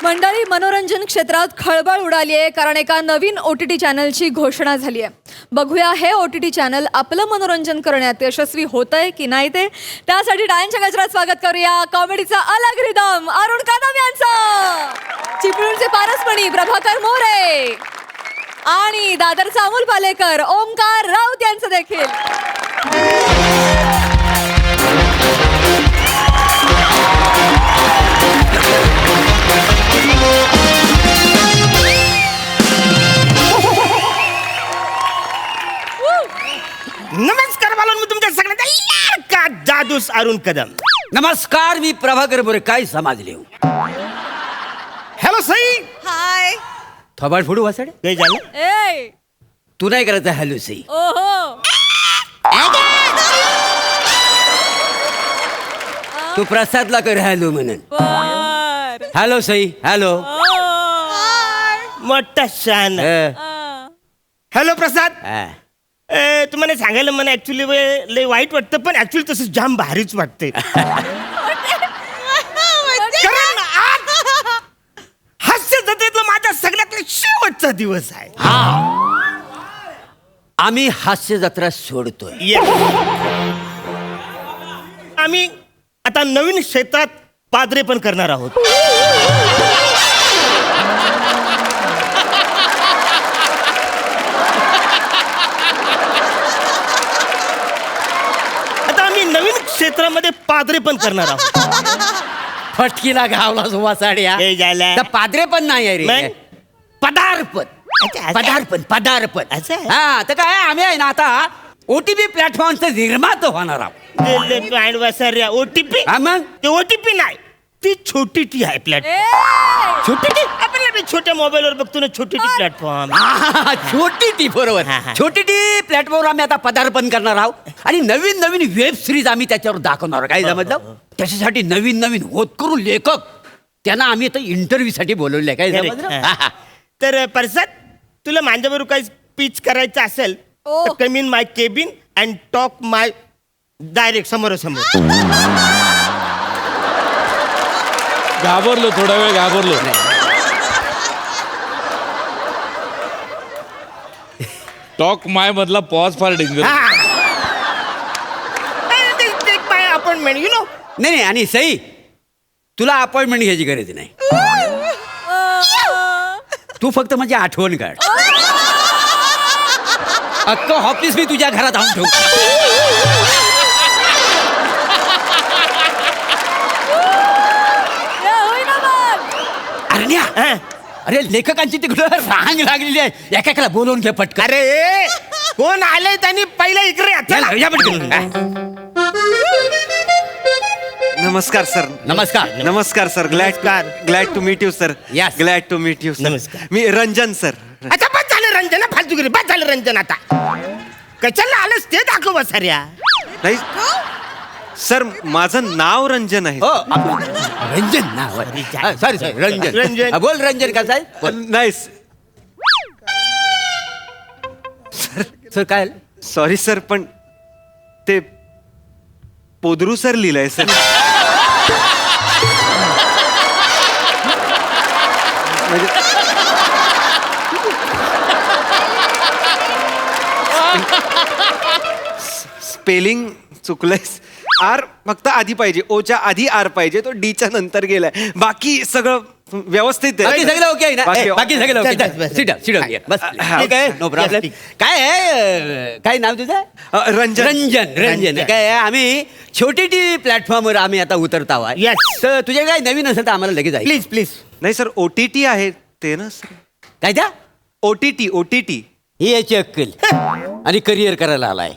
मंडळी, मनोरंजन क्षेत्रात खळबळ उडाली आहे कारण एका नवीन OTT चॅनलची घोषणा झाली आहे. बघूया हे OTT चॅनल आपलं मनोरंजन करण्यात यशस्वी होतंय की नाही ते. त्यासाठी टाळ्यांच्या गजरात स्वागत करूया कॉमेडीचा अलग रिदम अरुण कदम यांचं, चिपळूणचे पारसमणी प्रभाकर मोरे आणि दादरचा अमोल पालेकर ओमकार राऊत यांचं देखील. नमस्कार बालून, मी तुमच्या सगळ्यांचा लाडका जादूस अरुण कदम. नमस्कार, मी प्रभाकर मोरे. काय समजले? हॅलो सई. हाय. थोबाड फोडू वासाडे. काय झालं? ए तू नाही करायचं हॅलो सई. ओहो. तू प्रसादला कर हॅलो म्हणून. बर. हॅलो सई. हॅलो. मोठा शान. हॅलो प्रसाद. तुम्हाला सांगायला मला ऍक्च्युली लय वाईट वाटतं, पण ऍक्च्युली तसं जाम भारीच वाटते. कारण आज हास्य जत्रेतला माझा सगळ्यात शेवटचा दिवस आहे. आम्ही हास्य जत्रा सोडतोय. Yes. आम्ही आता नवीन क्षेत्रात पादरे पण करणार आहोत. आता आम्ही नवीन क्षेत्रामध्ये पादरे पण करणार आहोत. फटकीला घावला वासाड्या. हे झालं. तर पादरे पण नाही आहे रे. मग? पदार्पण. अच्छा. पदार्पण. असं आहे? हा, तर काय आम्ही आहे ना आता OTP प्लॅटफॉर्मचं निर्माता होणार आहोत. ओटीपी. हा मग? ते ओटीपी नाही, ती छोटी टी आहे प्लॅटफॉर्म. ए छोटी टी आपल्याला मी छोट्या मोबाईलवर बघतो ना, छोटी टी प्लॅटफॉर्म. छोटी टी बरोबर. हा, हा. छोटी टी प्लॅटफॉर्मवर आम्ही आता पदार्पण करणार आहोत आणि नवीन नवीन वेब सिरीज आम्ही त्याच्यावर दाखवणार आहोत. काय समजलं? त्याच्यासाठी नवीन नवीन होतकरू लेखक त्यांना आम्ही आता इंटरव्ह्यू साठी बोलवले. काय समजलं? हा. तर प्रसाद, तुला माझ्याबरोबर काही स्पीच करायचं असेल तर come in my cabin and talk my direct समोरासमोर. घाबरलो, थोडा वेळ घाबरलो. टॉक माय मधला पॉज फार danger. My appointment you know. नाही आणि सई, तुला अपॉइंटमेंट घ्यायची गरज नाही. तू फक्त माझी आठवण काढ. अख्खं ऑफिस मी तुझ्या घरात आणून ठेवू. अरण्या, अरे लेखकांची तिकडं रांग लागलेली आहे. एकाला बोलवून घे पटकन. अरे कोण आलंय त्यांनी पहिला इकडे या. चला. या पटकन. नमस्कार सर. नमस्कार. नमस्कार sir. Glad to meet you sir. Yes. Glad to meet you. नमस्कार. मी रंजन सर. आता बस झालं रंजन, फालतूगिरी बस झालं रंजन. आता कशाला आलंस ते दाखव साऱ्या. नाही सर, माझं नाव रंजन आहे. हो, रंजन नाव आहे. सॉरी रंजन. रंजन. हा, बोल रंजन कसा आहे? नाही सर काय? सॉरी सर, पण ते पोदरू सर लिहिलंय सर. स्पेलिंग चुकलंय. आर फक्त आधी पाहिजे, ओच्या आधी आर पाहिजे, तो डीच्या नंतर गेलाय. बाकी सगळं व्यवस्थित बाकी सगळं ओके आहे ना? बाकी- बाकी सगळं okay. Bus, bus. Sit down, sit down here. बस. हा. ठीक आहे, नो प्रॉब्लेम. ठीक. काय आहे, काय नाव तुझं? रंजन. रंजन. रंजन. काय आहे, आम्ही छोटी टी प्लॅटफॉर्मवर आम्ही आता उतरत आहोत. Yes. तर तुझे काय नवीन असेल तर आम्हाला लगेच आहे. Please please. नाही सर, OTT आहे ते ना सर. काय त्या? OTT. ही याची अक्कल आणि करिअर करायला आलाय.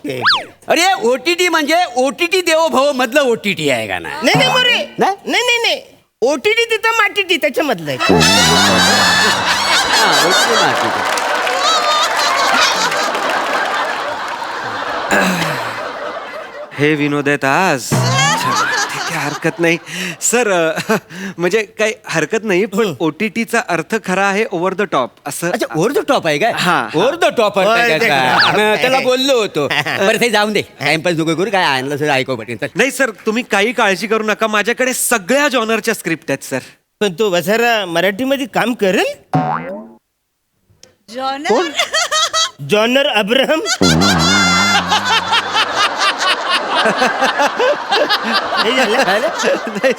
अरे OTT म्हणजे OTT देवो भव मधलं OTT आहे का ना? नाही नाही मोरे. नाही? नाही नाही नाही, OTT तिथं माटीटी त्याच्यामधलं आहे. हा, OTT ना, ठीक आहे. हे विनोद आहेत आज. ठीक आहे, हरकत नाही सर. म्हणजे काही हरकत नाही, पण OTTचा अर्थ खरा आहे ओव्हर द टॉप असं. अच्छा, ओव्हर द टॉप आहे काय? हा. Over the top Over the top. त्याला बोललो होतो. बरं ते जाऊन दे, टाइमपास नको करू. काय आणलं सर ऐकू पटेल. नाही सर, तुम्ही काही काळजी करू नका. माझ्याकडे सगळ्या जॉनरच्या स्क्रिप्ट आहेत सर. पण तो वसारा मराठीमध्ये काम करेल? Genre Abraham. हे झालं? नाही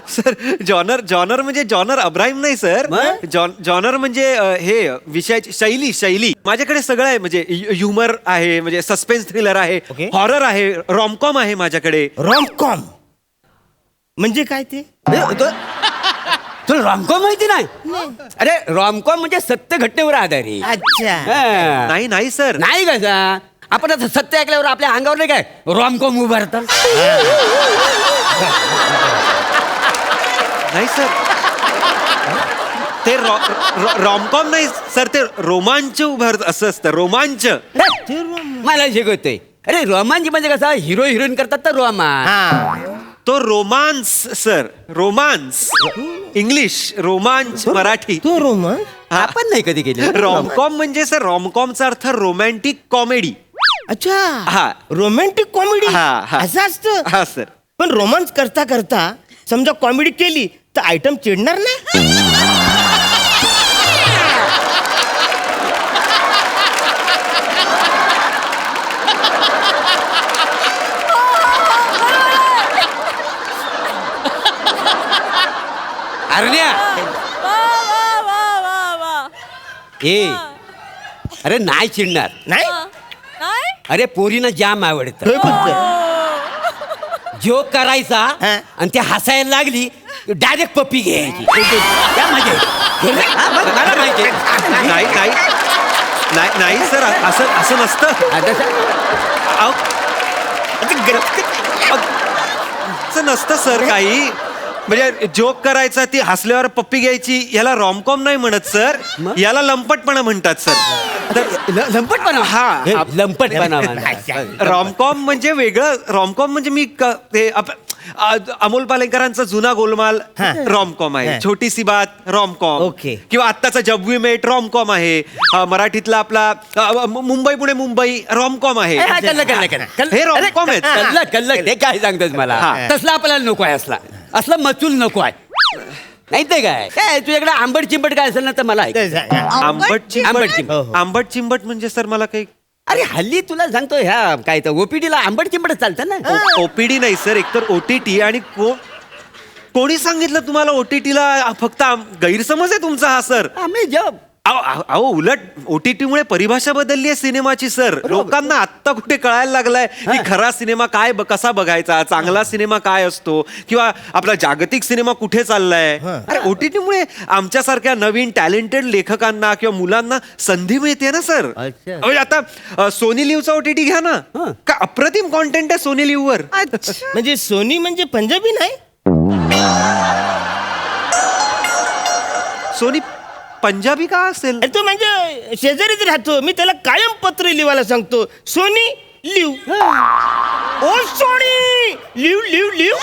सर जॉनर म्हणजे जॉनर अब्राहिम नाही सर. जॉनर म्हणजे हे विषयाची शैली माझ्याकडे सगळं आहे. म्हणजे ह्युमर आहे, म्हणजे सस्पेन्स थ्रिलर आहे, Okay. हॉरर आहे, रॉमकॉम आहे माझ्याकडे. रॉमकॉम म्हणजे काय ते? तुला रॉमकॉम माहिती नाही? अरे रॉमकॉम म्हणजे सत्य घटनेवर आधारित. अच्छा. हा. नाही सर. नाही कसा आपण आता सत्य ऐकल्यावर आपल्या अंगावर नाही काय रॉमकॉम उभारतात. नाही सर, ते रॉमकॉम नाही सर, ते रोमांच उभारत असं असतं. रोमांच. मला शिकवतोय. अरे रोमांच म्हणजे कसा हिरो हिरोईन करतात तर रोमांच. हा. तो रोमांस सर. रोमांस इंग्लिश, रोमांच मराठी. तो रोमन. आपण नाही कधी केले. रॉमकॉम म्हणजे सर, रॉमकॉमचा अर्थ रोमॅन्टिक कॉमेडी. अच्छा. हा. रोमॅन्टिक कॉमेडी हा. असं असतं. हा सर. पण रोमांस करता करता समजा कॉमेडी केली तर आयटम चिडणार नाही? अरण्या ए अरे नाही चिडणार. नाही. अरे पोरीनं जाम आवडतं. होय फक्त. जोक करायचा हा. आणि ते हसायला लागली डायरेक्ट पप्पी घ्यायची. त्या मजा येते. हा, मग मला माहिती आहे. नाही सर, असं नसतं. अहो, असं नसतं सर काही. म्हणजे जोक करायचा, ती हसल्यावर पप्पी घ्यायची, याला रॉमकॉम नाही म्हणत सर. मग? याला लंपटपणा म्हणतात सर. लंपटपणा. हा. हे, लंपटपणा म्हणा. रॉमकॉम म्हणजे वेगळं. रॉमकॉम म्हणजे मी ते अमोल पालेकरांचा जुना गोलमाल रॉमकॉम आहे. छोटीसी बात रॉमकॉम. Okay. किंवा आत्ताचा जब वी मेट रॉमकॉम आहे. मराठीतला आपला मुंबई पुणे मुंबई रॉमकॉम आहे. हे रॉमकॉम आहेत. कल्लक ते काय सांगतोस मला? हा. तसला आपल्याला नको आहे. असला मचूल नको आहे. नाही ते काय तुझ्याकडे आंबट चिंबट काय असेल ना तर मला ऐक. आंबट चिंबट. हो, हो. आंबट चिंबट म्हणजे सर मला काही अरे हल्ली तुला सांगतो ह्या काय तर ओपीडीला आंबट चिंबट चालतं ना. ओपीडी नाही सर, एकतर OTT. आणि कोणी सांगितलं तुम्हाला OTTला फक्त गैरसमज आहे तुमचा हा सर. आम्ही जब अहो उलट OTT मुळे परिभाषा बदलली आहे सिनेमाची सर. लोकांना आत्ता कुठे कळायला लागलाय की खरा सिनेमा काय कसा बघायचा, चांगला सिनेमा काय असतो, किंवा आपला जागतिक सिनेमा कुठे चाललाय. अरे OTT मुळे आमच्यासारख्या नवीन टॅलेंटेड लेखकांना किंवा मुलांना संधी मिळते ना सर. अच्छा. म्हणजे आता सोनी लिव्हचा OTT घ्या ना. का अप्रतिम कॉन्टेंट आहे सोनी लिव्हवर. म्हणजे सोनी म्हणजे पंजाबी नाही? सोनी पंजाबी का असेल? अरे तो म्हणजे शेजारीच राहतो. मी त्याला कायम पत्र लिवायला सांगतो, सोनी लिव. ओ सोनी लिव लिव लिव.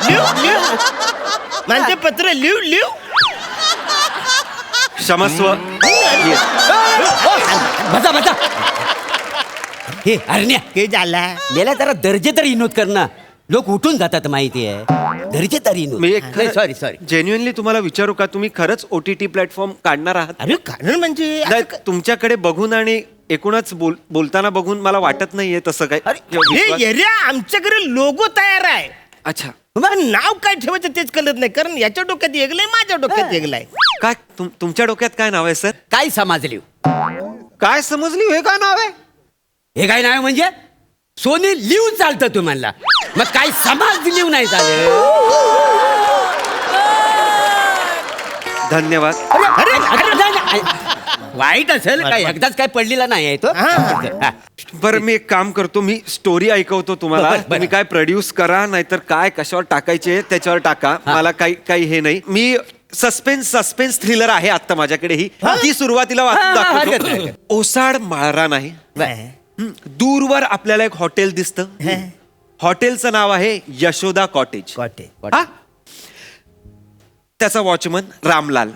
लिव लिव म्हणजे पत्र लिव लिव. क्षमस्व. बसा हे अरण्या हे झाला. गेल्या जरा दर्जे तर विनोद कर ना. लोक उठून जातात माहिती आहे. दर्जे तर विनोद. सॉरी जेन्युअनली तुम्हाला विचारू का, तुम्ही खरंच OTT प्लॅटफॉर्म काढणार आहात? अरे कारण म्हणजे नाही, तुमच्याकडे बघून आणि एकूणच बोलताना बघून मला वाटत नाहीये तसं काय. हे एरिया आमच्याकडे लोगो तयार आहे. अच्छा. पण नाव काय ठेवायचं तेच कळत नाही, कारण याच्या डोक्यात एकलंय, माझ्या डोक्यात एकलंय. काय तुमच्या डोक्यात काय नाव आहे सर? काय समजली? काय समजली? हे काय नाव आहे? हे काय नाव म्हणजे सोनी लिव चालतं तुम्हाला. मग काय समाज लिव नाही चालेल. धन्यवाद. अरे वाईट असेल काय, एकदाच काय पडलेला नाही आहे तो. हा. बरं मी एक काम करतो, मी स्टोरी ऐकवतो तुम्हाला. बरं. तुम्ही काय प्रोड्यूस करा, नाहीतर काय कशावर टाकायचे त्याच्यावर टाका. मला काही हे नाही. मी सस्पेन्स थ्रिलर आहे आता माझ्याकडे ही. ती सुरुवातीला वाचून हरकत नाही. दाखवतो. ओसाड माळरा नाही. दूरवर आपल्याला एक हॉटेल दिसतं. हॉटेलचं नाव आहे यशोदा कॉटेज. कॉटे. हा? त्याचा वॉचमन रामलाल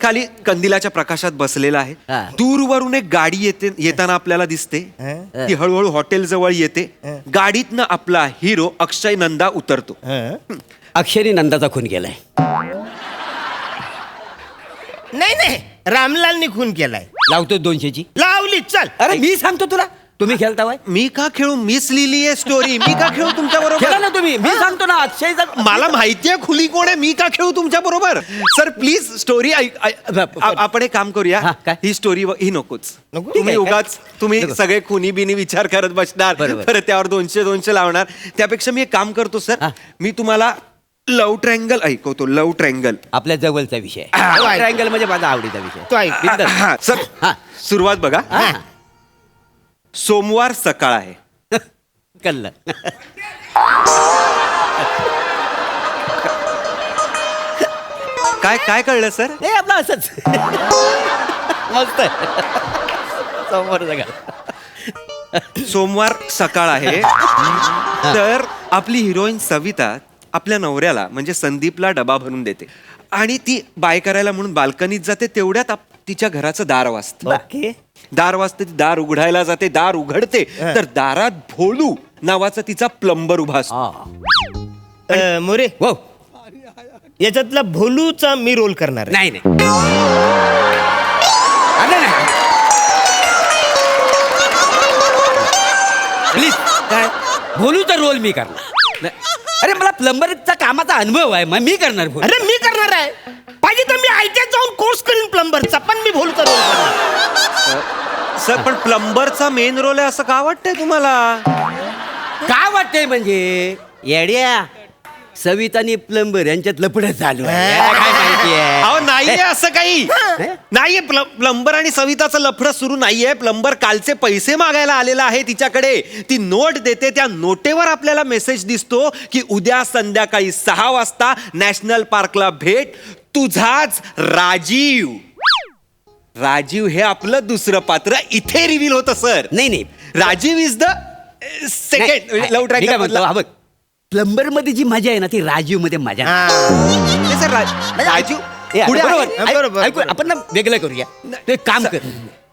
खाली कंदिलाच्या प्रकाशात बसलेला आहे. हा. दूरवरून एक गाडी येताना आपल्याला दिसते. ती हळूहळू हॉटेल जवळ येते. गाडीतनं आपला हिरो अक्षय नंदा उतरतो. अक्षरी नंदाचा खून केलाय. नाही रामलालनी खून केलाय. लावतो 200ची. लावली चल. अरे मी सांगतो तुला, तुम्ही खेळतावाय. मी का खेळू? मीच लिहिली आहे स्टोरी. मी का खेळू तुमच्या खेळा बरोबर? ना तुम्ही. मी सांगतो ना अक्षयचा. मला माहितीये खुली कोण आहे. मी का खेळू तुमच्या बरोबर? सर प्लीज स्टोरी आपण एक काम करूया. हा, काय? ही स्टोरी ही नकोच. नको? तुम्ही ठीक आहे, उगाच तुम्ही नको. सगळे खुनी बिनी विचार करत बसणार. बरोबर. परत त्यावर 200 लावणार. त्यापेक्षा मी एक काम करतो सर. हा. मी तुम्हाला लव्ह ट्रँगल ऐकवतो. Love triangle. आपल्या जवळचा विषय. हा. ट्रायंगल म्हणजे माझा आवडीचा विषय. तो ऐक. बिनधास्त. सर हा. सुरुवात बघा. हा. सोमवार सकाळ आहे. कळलं. काय कळलं सर? हे आपलं असंच. मस्त आहे. समोर सगळं. सोमवार सकाळ आहे. तर आपली हिरोईन सविता आपल्या नवऱ्याला म्हणजे संदीपला डबा भरून देते आणि ती बाय करायला म्हणून बाल्कनीत जाते. तेवढ्यात तिच्या घराचं दार वाजतं. ओके. दार वाजते. ती दार उघडायला जाते. दार उघडते तर दारात भोलू नावाचा तिचा प्लंबर उभा असतो. मोरे हो. याच्यातला भोलूचा मी रोल करणार आहे. नाही नाही. अरे नाही. प्लीज. काय? भोलूचा रोल मी करणार. अरे मला प्लंबरचा कामाचा अनुभव आहे, मग मी करणार भोलू. अरे मी करणार आहे. पाहिजे तर मी आयटीआय जाऊन कोर्स करीन प्लंबरचा, पण मी भोलूचा रोल करणार. सर पण प्लंबरचा मेन रोल आहे असं का वाटतंय तुम्हाला? काय वाटतंय म्हणजे येड्या सवितानी प्लंबर यांच्यात लपडं चालू आहे. याला काय माहितीये? अहो नाहीये असं काही. नाहीये. प्लंबर आणि सविताचं लफडं सुरू नाहीये. प्लंबर कालचे पैसे मागायला आलेला आहे तिच्याकडे. ती नोट देते. त्या नोटेवर आपल्याला मेसेज दिसतो की उद्या संध्याकाळी 6 वाजता नॅशनल पार्कला भेट. तुझाच राजीव. राजीव हे आपलं दुसरं पात्र इथे रिव्हील होतं सर. नाही. Rajiv is the second love triangle. Plumber मध्ये जी मजा आहे ना ती राजीव मध्ये मजा सर राजीव ए, पुढे बरोबर. आहे. ऐक- बरोबर, ऐकू, आपण ना वेगळं करूया. तो एक काम कर.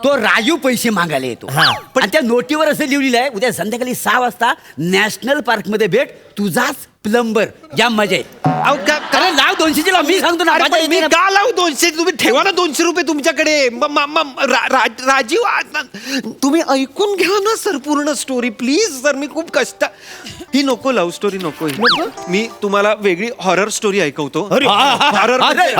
तो राजू पैसे मागायला येतो पण त्या नोटीवर असं लिहिलेलं आहे उद्या संध्याकाळी 6 वाजता नॅशनल पार्क मध्ये भेट. तुझाच प्लंबर. या मजा आहे. अहो, कारण लाव 200 लाव. मी सांगतो ना अरे, मजा पण मी येते ना. का लावू 200? तुम्ही ठेवा ना 200 रुपये तुमच्याकडे. राजीव तुम्ही ऐकून घ्या ना सर पूर्ण स्टोरी प्लीज. सर मी खूप कष्ट. ही नको लव्ह स्टोरी नको. मी तुम्हाला वेगळी हॉरर स्टोरी ऐकवतो. अरे. हॉरर अरे,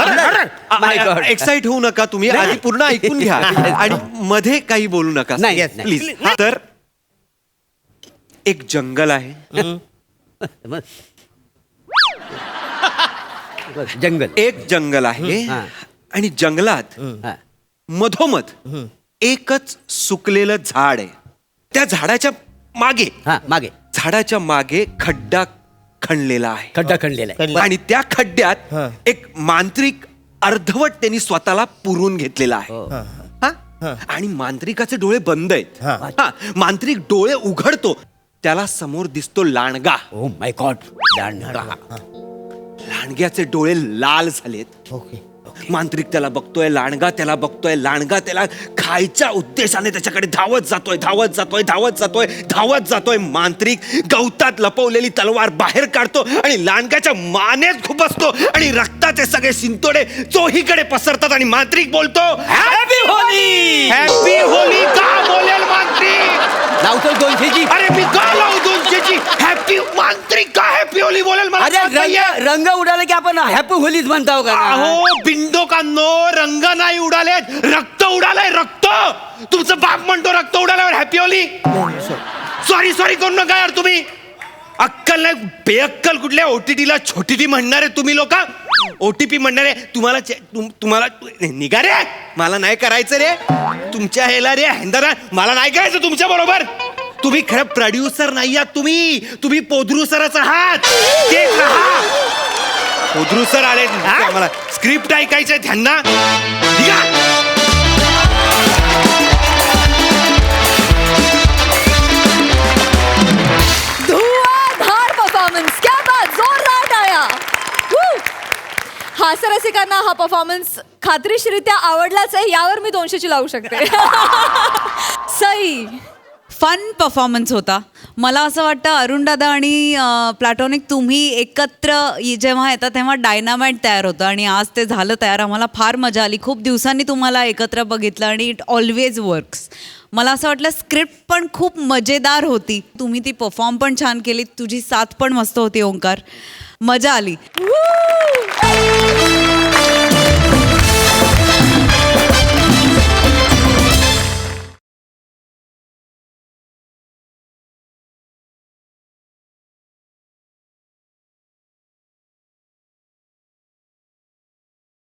my God. एक्साइट होऊ नका तुम्ही. आधी पूर्ण ऐकून घ्या आणि मध्ये काही बोलू नका नाही, नाही. प्लीज. तर एक जंगल आहे. बस. जंगल. एक जंगल आहे हा. आणि जंगलात हा. मधोमध एकच सुकलेलं झाड आहे. त्या झाडाच्या मागे हा मागे झाडाच्या मागे खड्डा खणलेला आहे. खड्डा खणलेला आहे. आणि त्या खड्ड्यात हा. एक मांत्रिक अर्धवट त्यांनी स्वतःला पुरून घेतलेला आहे. हो. हा? आणि मांत्रिकाचे डोळे बंद आहेत. हा. हा, मांत्रिक डोळे उघडतो. त्याला समोर दिसतो लांडगा. Oh my God. लांडग्याचे डोळे लाल झालेत. ओके. मांत्रिक त्याला बघतोय. लांडगा त्याला बघतोय. लांडगा त्याला खायच्या उद्देशाने त्याच्याकडे धावत जातोय. मांत्रिक गवतात लपवलेली तलवार बाहेर काढतो आणि लांडग्याच्या मानेत खुपसतो आणि रक्ताचे सगळे शिंतोडे चोहीकडे पसरतात आणि मांत्रिक बोलतो हॅपी होली. Happy Holy. का बोलेल मांत्रिक? लावतो 200ची. अरे मी का लावू 200ची? हॅपी मांत्रिक का हॅपी होली बोलेल मला अरे कळत नाहीये. रंग उडाला की आपण हॅपी होलीच म्हणतो का? अहो बिंडोकांनो, रंग नाही उडालेत, रक्त उडालंय. रक्त. तुमचं बाप म्हणतो रक्त उडाल्यावर हॅपी होली. सॉरी करू नका यार तुम्ही. अक्कल नाही. बेअक्कल कुठल्या ओटीटीला छोटी टी म्हणणारे तुम्ही लोक. ओटीपी म्हणणारे तुम्हाला निघा रे. मला नाही करायचं रे तुमच्या हेला रे हेंदरा. मला नाही करायचं तुमच्या बरोबर. तुम्ही खरं प्रोड्युसर नाही आहात. तुम्ही पोद्रुसरच आहात. ते राहा. पोद्रुसर आले मला स्क्रिप्ट ऐकायचंय त्यांना. निघा. धुआंधार परफॉर्मन्स. क्या बात. जोरदार टाळ्या. Woo! हास्यरसिकांना हा परफॉर्मन्स खात्रीशीरित्या आवडलाच आहे, यावर मी 200ची लावू शकते. सई. फन परफॉर्मन्स होता. मला असं वाटतं अरुणदादा आणि प्लॅटॉनिक तुम्ही एकत्र जेव्हा येतात तेव्हा डायनामाइट तयार होतं आणि आज ते झालं तयार. आम्हाला फार मजा आली. खूप दिवसांनी तुम्हाला एकत्र बघितलं आणि इट ऑलवेज वर्क्स. मला असं वाटलं स्क्रिप्ट पण खूप मजेदार होती. तुम्ही ती परफॉर्म पण छान केली. तुझी साथ पण मस्त होती ओंकार. मजा आली.